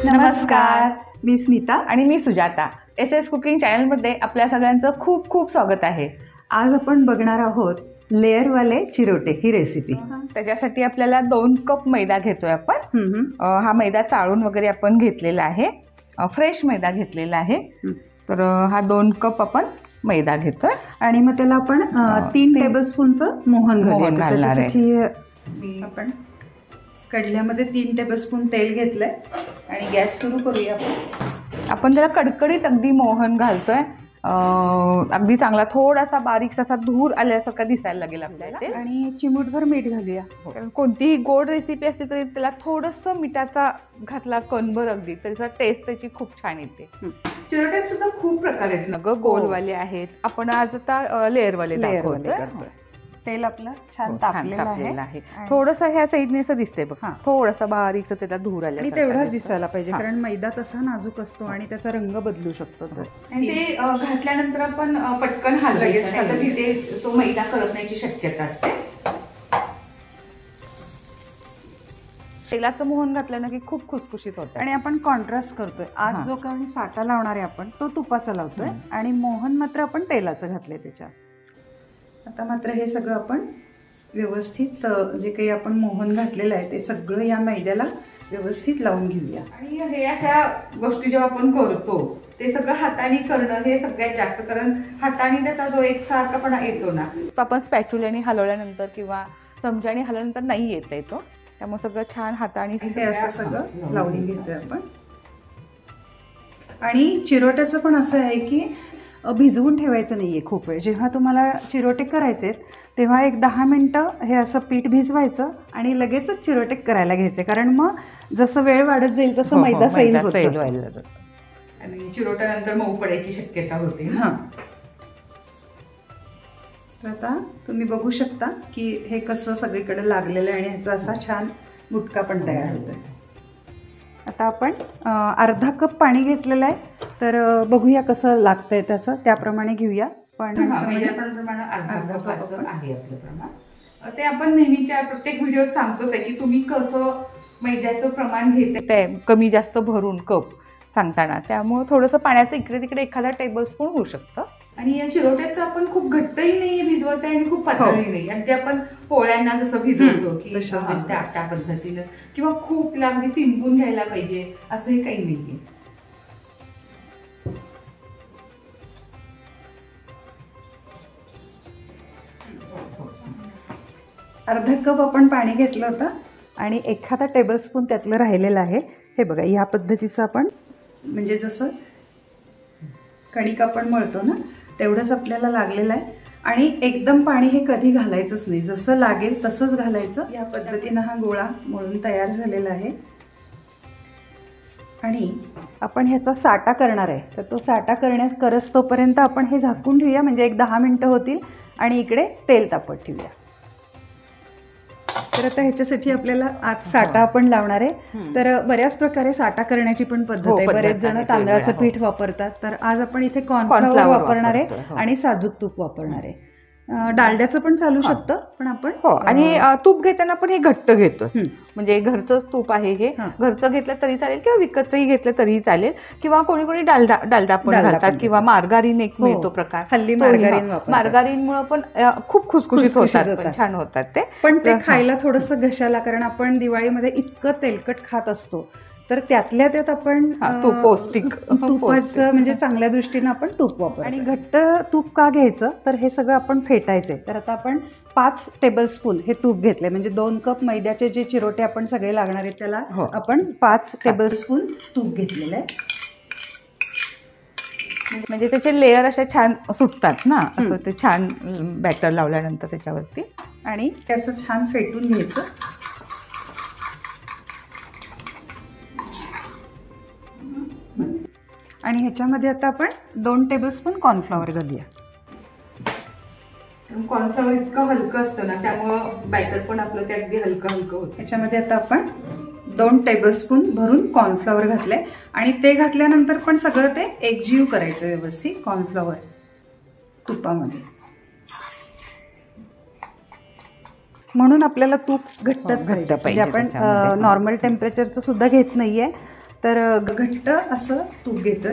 नमस्कार, मी स्मिता आणि मी Sujata. SS cooking चॅनलमध्ये आपल्या सगळ्यांचं खूप खूप स्वागत आहे. आज आपण बघणार आहोत लेअरवाले चिरोटे ही रेसिपी. त्याच्यासाठी आपल्याला 2 कप मैदा घेतोय आपण. हा मैदा चाळून वगैरे आपण घेतलेला आहे, फ्रेश मैदा घेतलेला आहे. तर हा 2 कप आपण मैदा घेतोय आणि मग त्याला आपण 3 टेबलस्पूनचं मोहन घालणार आहे. आपण कढल्यामध्ये 3 टेबलस्पून तेल घेतलंय आणि गॅस सुरू करूया. आपण त्याला कडकडीत अगदी मोहन घालतोय. अगदी चांगला थोडासा बारीक असा धूर आल्यासारखा दिसायला लागेल आपल्याला. आणि चिमूटभर मीठ घालूया. कोणतीही गोड रेसिपी असते तरी त्याला थोडंसं मिठाचा घातला कणभर अगदी त्याचा टेस्ट त्याची खूप छान येते. चिरोट्यात सुद्धा खूप प्रकार आहेत ना ग, गोलवाले आहेत. आपण आज आता लेअरवाले करतोय. तेल आपलं छान तापलेलं आहे. थोडंसं ह्या साईडने असं दिसतंय बघ, थोडंसं बारीकचं त्याला धूर आला आणि तेवढाच दिसायला पाहिजे, कारण मैदा तसा नाजूक असतो आणि त्याचा रंग बदलू शकतो. ते घातल्यानंतर आपण पटकन हलवायचं नाही तर तिथे तो मैदा करपण्याची शक्यता असते. तेलाचं मोहन घातल्यानं की खूप खुसखुशीत होतं. आणि आपण कॉन्ट्रास्ट करतोय. आज जो काही साठा लावणार आहे आपण तो तुपाचा लावतोय आणि मोहन मात्र आपण तेलाचं घातलंय त्याच्यात. आता मात्र हे सगळं आपण व्यवस्थित जे काही आपण मोहन घातलेलं आहे ते सगळं या मैद्याला व्यवस्थित लावून घेऊया. आणि हे अशा गोष्टी जेव्हा आपण करतो ते सगळं हाताने करणं हे सगळ्यात जास्त, कारण हाताने त्याचा जो एकसारखापणा येतो ना तो आपण स्पॅच्युलाने हलवल्यानंतर किंवा चमच्याने हलवल्यानंतर नाही येत आहे तो. त्यामुळे सगळं छान हाताने असं सगळं लावून घेतोय आपण. आणि चिरोट्याचं पण असं आहे की भिजवून ठेवायचं नाहीये खूप वेळ. जेव्हा तुम्हाला चिरोटे करायचे तेव्हा एक 10 मिनिटं हे असं पीठ भिजवायचं आणि लगेचच चिरोटे करायला घ्यायचे, कारण मग जसं वेळ वाढत जाईल तसं मैदा सैल व्हायला जातो आणि चिरोट्यानंतर मऊ पडायची शक्यता होते. तर आता तुम्ही बघू शकता की हे कसं सगळीकडे लागलेलं आहे आणि ह्याचा असा छान मुटका पण तयार होतोय. आता आपण अर्धा कप पाणी घेतलेलं आहे, तर बघूया कसं लागतंय तसं त्याप्रमाणे घेऊया. पण प्रमाण अर्धा कप आहे आपलं प्रमाण. ते आपण नेहमीच्या प्रत्येक व्हिडिओत सांगतोच आहे की तुम्ही कसं मैद्याचं प्रमाण घेते कमी जास्त भरून कप सांगताना. त्यामुळे थोडंसं पाण्याचं इकडे तिकडे एखादा टेबलस्पून होऊ शकतं. आणि या चिरोट्याचं आपण खूप घट्टही नाही भिजवत आहे आणि खूप पातळही नाही. अगदी आपण पोळ्यांना जसं भिजवतो की त्या पद्धतीनं, किंवा खूप अगदी तिंबून घ्यायला पाहिजे असंही काही नाहीये. अर्धा कप आपण पाणी घेतलं होतं आणि एखादा टेबलस्पून त्यातलं राहिलेलं आहे. हे बघा, या पद्धतीचं आपण म्हणजे जसं कणिक आपण मळतो ना तेवढंच आपल्याला लागलेलं आहे. आणि एकदम पाणी हे कधी घालायचंच नाही, जसं लागेल तसंच घालायचं. या पद्धतीनं हा गोळा मळून तयार झालेला आहे. आणि आपण ह्याचा साठा करणार आहे, तर तो साठा करत तोपर्यंत आपण हे झाकून ठेवूया, म्हणजे एक 10 मिनिटं होतील. आणि इकडे तेल तापत ठेवूया. तर आता ह्याच्यासाठी आपल्याला आज साठा आपण लावणार आहे. तर बऱ्याच प्रकारे साठा करण्याची पण पद्धत आहे. बरेच जण तांदळाचं पीठ वापरतात, तर आज आपण इथे कॉर्नफ्लॉवर वापरणार आहे आणि साजूक तूप वापरणार आहे. डालड्याचं पण चालू शकतं, पण आपण आणि तूप घेताना पण हे घट्ट घेतो, म्हणजे घरचंच तूप आहे हे. घरचं घेतलं तरी चालेल किंवा विकतचंही घेतलं तरीही चालेल, किंवा कोणी कोणी डालडा पण घालतात, किंवा मार्गारीन एक मिळतो प्रकार. हल्ली मार्गारीनमुळे पण खूप खुसखुशीत होतात, छान होतात ते. पण ते खायला थोडंसं घशाला, कारण आपण दिवाळीमध्ये इतकं तेलकट खात असतो, तर त्यातल्या त्यात आपण पौष्टिक तुपाचं म्हणजे चांगल्या दृष्टीनं आपण तूप वापरतो. आणि घट्ट तूप का घ्यायचं, तर हे सगळं आपण फेटायचंय. तर आता आपण 5 टेबलस्पून हे तूप घेतले, म्हणजे 2 कप मैद्याचे जे चिरोटे आपण सगळे लागणार आहेत त्याला आपण 5 टेबलस्पून तूप घेतलेलं आहे. म्हणजे त्याचे लेअर असे छान सुटतात ना, असं ते छान बॅटर लावल्यानंतर त्याच्यावरती. आणि ते असं छान फेटून घ्यायचं. आणि ह्याच्यामध्ये आता आपण 2 टेबलस्पून कॉर्नफ्लॉवर घालूया. कॉर्नफ्लॉवर इतकं हलकं असतं ना, त्यामुळं बॅटर पण आपलं ते अगदी हलकं होतं. ह्याच्यामध्ये आता आपण 2 टेबलस्पून भरून कॉर्नफ्लॉवर घातले आणि ते घातल्यानंतर पण सगळं ते एकजीव करायचं व्यवस्थित कॉर्नफ्लॉवर तुपामध्ये. म्हणून आपल्याला तूप घट्टच पाहिजे. आपण नॉर्मल टेम्परेचरचं सुद्धा घेत नाहीये, तर घट्ट असं तूप घेतोय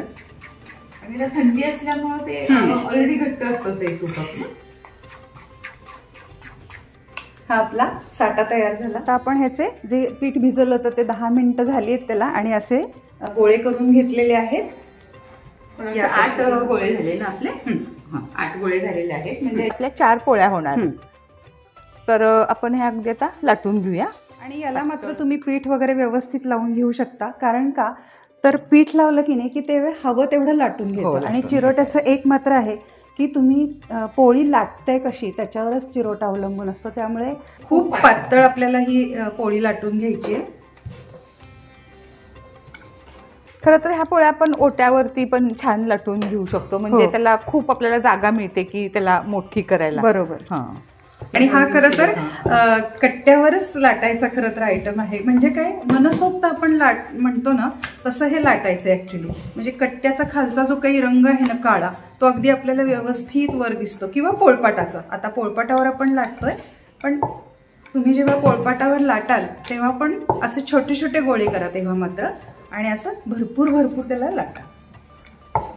आणि आता थंडी असल्यामुळे ते ऑलरेडी घट्ट असतं ते तूप आपलं. हा आपला साठा तयार झाला. आता आपण ह्याचे जे पीठ भिजवलं होतं ते 10 मिनिटं झाली आहेत त्याला आणि असे गोळे करून घेतलेले आहेत. 8 गोळे झाले ना आपले. 8 गोळे झालेले आहेत म्हणजे आपल्या 4 पोळ्या होणार. तर आपण हे अगदी आता लाटून घेऊया. आणि याला मात्र तुम्ही पीठ वगैरे व्यवस्थित लावून घेऊ शकता. कारण का तर पीठ लावलं की नाही की ते हवं तेवढं लाटून घेतं. आणि चिरोट्याचं एक मात्र आहे की तुम्ही पोळी लाटताय कशी त्याच्यावरच चिरोटा अवलंबून असतो. त्यामुळे खूप पातळ आपल्याला ही पोळी लाटून घ्यायची आहे. खरं तर ह्या पोळ्या आपण ओट्यावरती पण छान लाटून घेऊ शकतो. म्हणजे त्याला खूप आपल्याला जागा मिळते की त्याला मोठी करायला. बरोबर. आणि हा खरं तर कट्ट्यावरच लाटायचा खरं तर आयटम आहे. म्हणजे काय मनसोक्त आपण लाट म्हणतो ना तसं हे लाटायचं ऍक्च्युली. म्हणजे कट्ट्याचा खालचा जो काही रंग आहे ना काळा तो अगदी आपल्याला व्यवस्थित वर दिसतो. किंवा पोळपाटाचा. आता पोळपाटावर आपण लाटतोय पण तुम्ही जेव्हा पोळपाटावर लाटाल तेव्हा पण असे छोटे छोटे गोळे करा तेव्हा मात्र. आणि असं भरपूर भरपूर त्याला लाटा.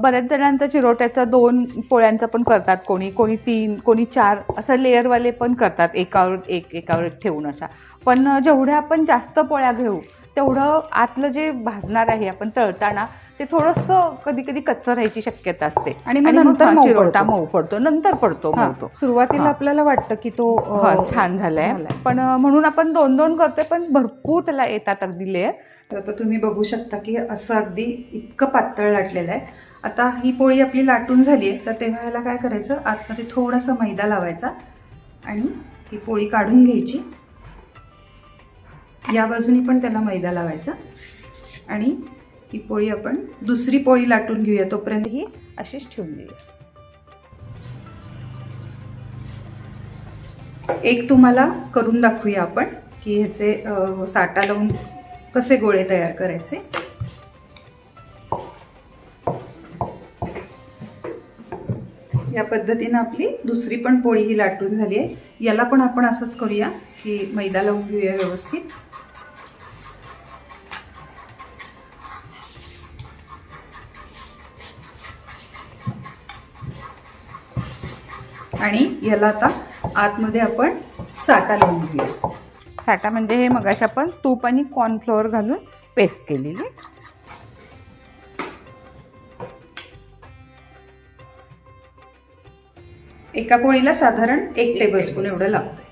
बऱ्याच जणांचा चिरोट्याचा 2 पोळ्यांचा पण करतात. कोणी 3 कोणी 4 असं लेअरवाले पण करतात. एकावर एक ठेवून अशा. पण जेवढ्या आपण जास्त पोळ्या घेऊ तेवढं आतलं जे भाजणार आहे आपण तळताना ते थोडंसं कधी कधी कच्चं राहायची शक्यता असते. आणि मग नंतर चिरोटा मऊ पडतो. नंतर पडतो. सुरुवातीला आपल्याला वाटतं की तो छान झालाय पण म्हणून आपण 2-2 करतोय पण भरपूर त्याला येतात अगदी लेअर. तर आता तुम्ही बघू शकता की असं अगदी इतकं पातळ लाटलेलं आहे. आता ही पोळी आपली लाटून झाली आहे तर तेव्हा ह्याला काय करायचं आतमध्ये थोडासा मैदा लावायचा आणि ही पोळी काढून घ्यायची. या बाजूनी पण त्याला मैदा लावायचा आणि ही पोळी आपण दुसरी पोळी लाटून घेऊया. तोपर्यंत ही अशीच ठेवून देऊया. एक तुम्हाला करून दाखवूया आपण की ह्याचे साठा लावून कसे गोळे तयार करायचे. या पद्धतीने आपली दुसरी पण पोळी ही लाटून झाली आहे. याला पण आपण असंच करूया की मैदा लावून घेऊया व्यवस्थित. आणि याला आता आतमध्ये आपण साठा लावून घेऊया. साठा म्हणजे हे मगाशी आपण तूप आणि कॉर्नफ्लोअर घालून पेस्ट केलेली. एका पोळीला साधारण 1 टेबलस्पून एवढं लागतंय.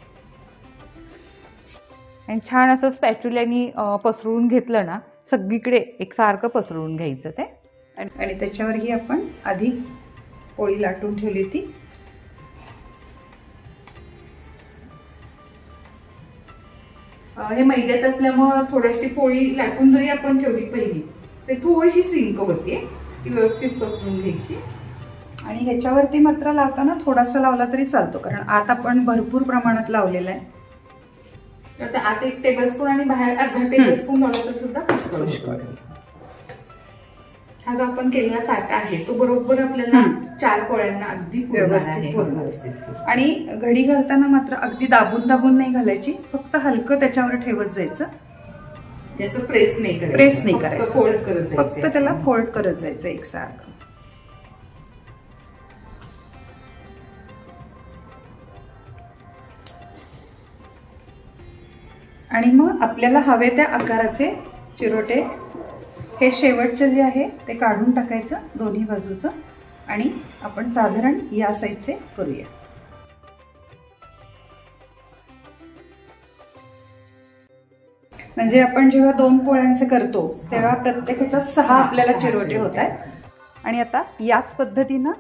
आणि छान असं स्पॅच्युल्यानी पसरवून घेतलं ना सगळीकडे एकसारखं पसरवून घ्यायचं ते. आणि त्याच्यावरही आपण आधी पोळी लाटून ठेवली होती. हे मैद्यात असल्यामुळं थोडीशी पोळी लाटून जरी आपण ठेवली पहिली तर थोडीशी श्रिंक होते. ती व्यवस्थित पसरून घ्यायची. आणि ह्याच्यावरती मात्र लावताना थोडासा लावला तरी चालतो कारण आत आपण भरपूर प्रमाणात लावलेला आहे. तर आत 1 टेबलस्पून आणि बाहेर अर्धा टेबलस्पून लावला तर सुद्धा पुष्कळ. हा जो आपण केलेला साठा आहे तो बरोबर आपल्याला 4 पोळ्यांना अगदी व्यवस्थित. आणि घडी घालताना मात्र अगदी दाबून दाबून नाही घालायची. फक्त हलकं त्याच्यावर ठेवत जायचं. जसं प्रेस नाही करायचं. फोल्ड करत जायचं. फक्त त्याला फोल्ड करत जायचं एकसारखं. आणि मग आपल्याला हवे त्या आकाराचे चिरोटे हे शेवटचे जे आहे ते काढून टाकायचं दोन्ही बाजूचं. आणि आपण साधारण या साईजचे करूया. म्हणजे आपण जेव्हा 2 पोळ्यांचे करतो तेव्हा प्रत्येकाच्या 6 आपल्याला चिरोटे होत आहेत. आणि आता याच पद्धतीनं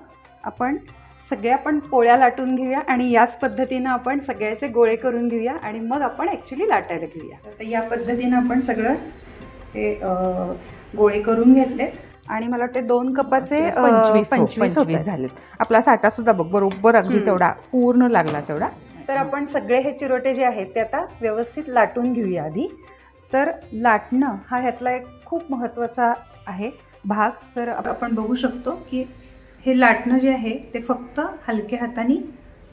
आपण सगळ्या पण पोळ्या लाटून घेऊया आणि याच पद्धतीनं आपण सगळ्याचे गोळे करून घेऊया आणि मग आपण ॲक्च्युली लाटायला घेऊया. तर या पद्धतीनं आपण सगळं हे गोळे करून घेतले आणि मला वाटते 2 कपाचे 25 झालेत. आपला साठा सुद्धा बघ बरोबर अगदी तेवढा पूर्ण लागला तेवढा. तर आपण सगळे हे चिरोटे जे आहेत ते आता व्यवस्थित लाटून घेऊया आधी. तर लाटणं हा ह्यातला एक खूप महत्त्वाचा आहे भाग. तर आपण बघू शकतो की हे लाटणं जे आहे ते फक्त हलक्या हाताने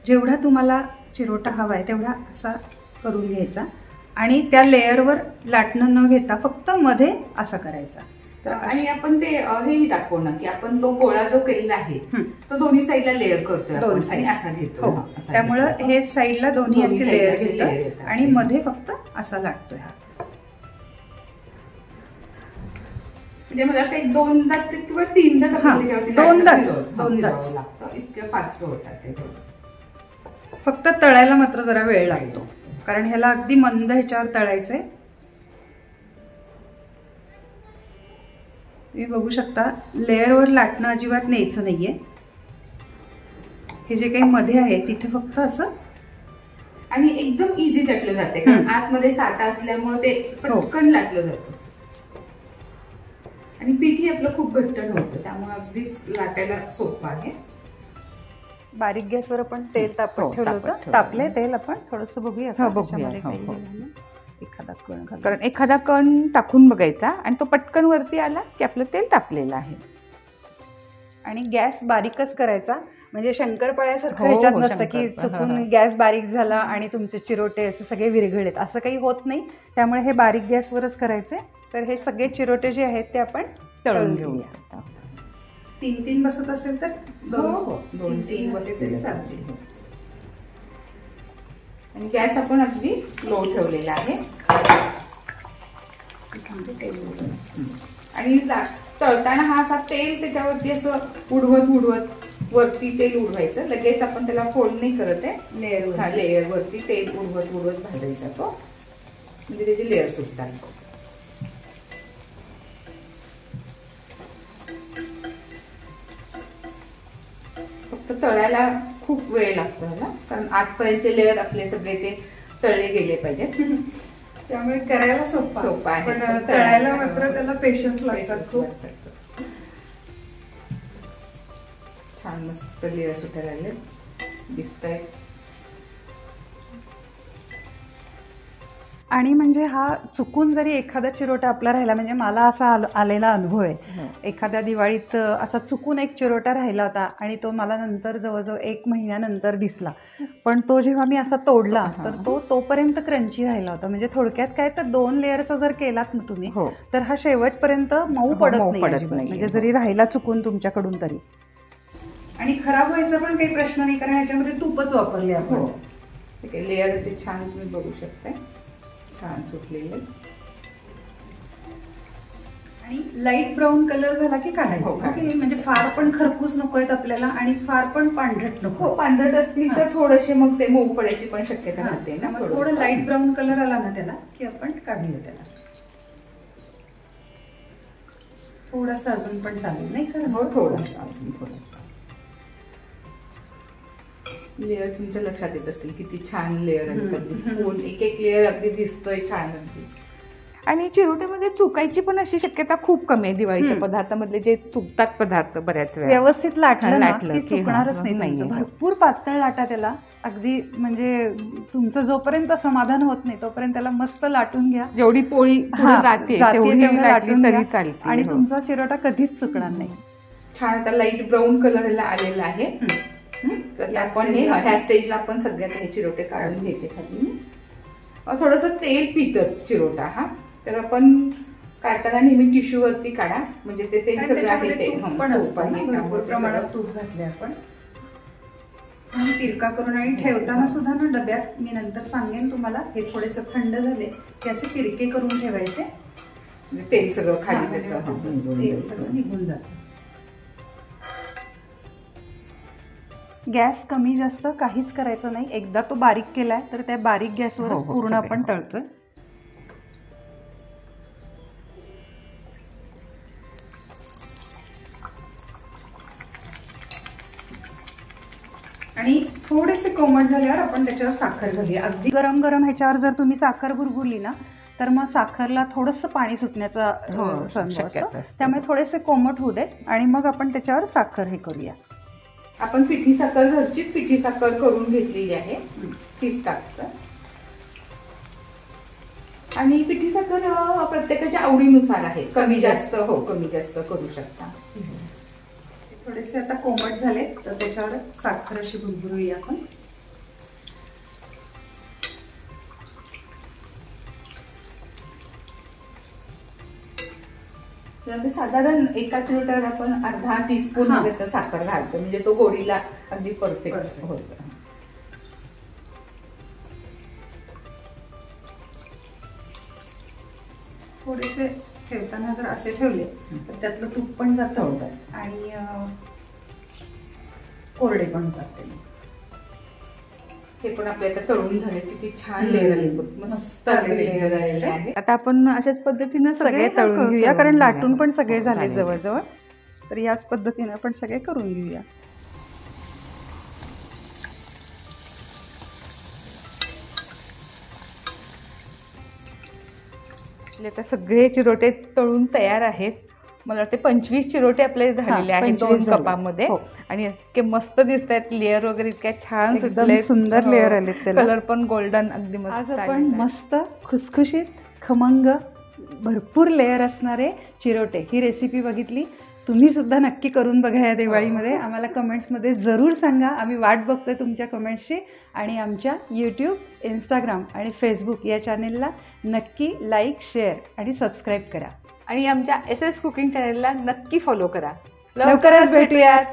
जेवढा तुम्हाला चिरोटा हवा आहे तेवढा असा करून घ्यायचा. आणि त्या लेअरवर लाटणं न घेता फक्त मध्ये असं करायचं. आणि आपण ते हेही दाखवू ना की आपण तो गोळा जो केलेला आहे तो दोन्ही साईडला लेअर करतोय आणि असा घेतो. त्यामुळं हे साईडला दोन्ही असे लेअर घेतो आणि मध्ये फक्त असा लाटतोय हा. म्हणजे मला वाटतं 2दा किंवा 3दाच दोनदाच इतकं फास्ट होतात ते. फक्त तळायला मात्र जरा वेळ लागतो कारण ह्याला अगदी मंद ह्याच्यावर तळायचंय. तुम्ही बघू शकता लेअरवर लाटणं अजिबात न्यायचं नाहीये. हे जे काही मध्ये आहे तिथे फक्त असं आणि एकदम इझी लाटलं जाते कारण आतमध्ये साठा असल्यामुळे ते पटकन लाटलं जातं आणि पीठही आपलं खूप घट्ट नव्हतं त्यामुळे अगदीच लाटायला सोपं आहे. बारीक गॅसवर आपण तेल तापत ठेवलं होतं. तापले तेल आपण थोडस बघूया. एखादा कण कारण एखादा कण टाकून बघायचा आणि तो पटकन वरती आला की आपलं तेल तापलेलं आहे. आणि गॅस बारीकच करायचा म्हणजे शंकरपाळ्यासारखं ह्याच्यात नसतं की चुकून गॅस बारीक झाला आणि तुमचे चिरोटे असे सगळे विरघळलेत असं काही होत नाही. त्यामुळे हे बारीक गॅसवरच करायचे. तर हे सगळे चिरोटे जे आहेत ते आपण तळून घेऊया. 3-3 बसत असेल तर 2-3 बसले तरी चालतील. आणि गॅस आपण अगदी लो ठेवलेला आहे आणि तळताना हा असा तेल त्याच्यावरती असं उडवत वरती तेल उडवायचं. लगेच आपण त्याला फोल्ड नाही करत आहे. लेअर वरती तेल उडवत भाजायचा तो म्हणजे त्याचे लेअर सुटतात. फक्त तळायला खूप वेळ लागतो ह्याला कारण आतपर्यंतचे लेअर आपले सगळे ते तळले गेले पाहिजेत. त्यामुळे करायला सोपं आहे पण तळायला मात्र त्याला पेशन्स लागतात खूप. छान मस्त लेअर सुटायला लागले दिसत आहेत. आणि म्हणजे हा चुकून जरी एखादा चिरोटा आपला राहिला म्हणजे मला असा आलेला अनुभव आहे. एखाद्या दिवाळीत असा चुकून एक चिरोटा राहिला होता आणि तो मला नंतर जवळजवळ 1 महिन्यानंतर दिसला. पण तो जेव्हा मी असा तोडला तर तो तोपर्यंत क्रंची राहिला होता. म्हणजे थोडक्यात काय तर 2 लेअरचा जर केलात ना तुम्ही तर हा शेवटपर्यंत मऊ पडत नाही म्हणजे जरी राहिला चुकून तुमच्याकडून तरी. आणि खराब व्हायचा पण काही प्रश्न नाही कारण ह्याच्यामध्ये तूपच वापरले आपण. लेअर असे छान तुम्ही बघू शकताय छान सुटलेले. आणि लाईट ब्राऊन कलर झाला की काढायचं म्हणजे फार पण खरपूस नको आहेत आपल्याला आणि फार पण पांढरट नको. पांढरट असतील तर थोडेसे मग ते मऊ पडायची पण शक्यता राहते ना. थोडं लाईट ब्राऊन कलर आला ना त्याला की आपण काढूया त्याला. थोडासा अजून पण चालेल नाही का. थोडासा लेअर तुमच्या लक्षात येत असतील किती छान लेअर आहे. एक लेअर अगदी दिसतोय छान अगदी. आणि चिरोट्यामध्ये चुकायची पण अशी शक्यता खूप कमी आहे. दिवाळीच्या पदार्थामधले जे चुकतात पदार्थ बऱ्याच वेळा व्यवस्थित लाटलं की चुकणारच नाही. भरपूर पातळ लाटा त्याला अगदी म्हणजे तुमचं जोपर्यंत समाधान होत नाही तोपर्यंत त्याला मस्त लाटून घ्या. जेवढी पोळी जाते लाटून तरी चालते आणि तुमचा चिरोटा कधीच चुकणार नाही. छान आता लाईट ब्राऊन कलर आलेला आहे. तर आपण ह्या स्टेजला आपण सगळ्यात हे चिरोटे काढून घेते. खाली थोडस तेल पितच चिरोटा हा. तर आपण काढताना नेहमी टिश्यू वरती काढा म्हणजे ते तेल सगळं आहे ते भरपूर प्रमाणात तूप घातले आपण. तिरका करून आणि ठेवताना सुद्धा ना डब्यात मी नंतर सांगेन तुम्हाला हे थोडेसे थंड झाले की असे तिरके करून ठेवायचे. तेल सगळं खाली तेल सगळं निघून जातं. गॅस कमी जास्त काहीच करायचं नाही. एकदा तो बारीक केलाय तर त्या बारीक गॅसवरच पूर्ण आपण तळतोय. आणि थोडेसे कोमट झाल्यावर आपण त्याच्यावर साखर घालूया. अगदी गरम गरम ह्याच्यावर जर तुम्ही साखर भुरभुरली ना तर मग साखरला थोडंसं पाणी सुटण्याचा शक्यता असते. त्यामुळे थोडेसे कोमट होऊ देत आणि मग आपण त्याच्यावर साखर हे करूया. आपण पिठी साखर घरचीच पिठी साखर करून घेतलेली आहे तीच टाकतं. आणि पिठी साखर प्रत्येकाच्या आवडीनुसार आहे. कमी जास्त कमी जास्त करू शकता. थोडेसे आता कोमट झाले तर त्याच्यावर साखर अशी भुरभुरूया आपण. त्यामध्ये साधारण एका चिरोट्यावर आपण अर्धा टीस्पून वगैरे साखर घालतो, म्हणजे तो गोडीला अगदी परफेक्ट होतो. थोडेसे ठेवताना जर असे ठेवले तर त्यातलं तूप पण जातं आणि कोरडे पण होतात. हे पण आपल्या आता तळून झाले, किती छान लेअर आले, मस्त लेअर आलेले आहे. आता आपण अशाच पद्धतीनं सगळे तळून घेऊया, कारण लाटून पण सगळे झाले जवळजवळ. तर याच पद्धतीने आपण सगळे करून घेऊया. आता सगळे चिरोटे तळून तयार आहेत. मला वाटते 25 चिरोटे आपले झालेले आहेत 2 कपामध्ये. आणि इतके मस्त दिसत आहेत, लेअर वगैरे इतक्या छान सुटले, सुंदर लेअर आले, कलर पण गोल्डन अगदी मस्त. आज आपण मस्त खुसखुशीत खमंग भरपूर लेअर असणारे चिरोटे ही रेसिपी बघितली. तुम्ही सुद्धा नक्की करून बघा या दिवाळीमध्ये. आम्हाला कमेंट्समध्ये जरूर सांगा, आम्ही वाट बघतोय तुमच्या कमेंट्सची. आणि आमच्या यूट्यूब, इंस्टाग्राम आणि फेसबुक या चॅनेलला नक्की लाईक, शेअर आणि सबस्क्राईब करा. आणि आमच्या SS कुकिंग चॅनेलला नक्की फॉलो करा. लवकरच भेटूयात.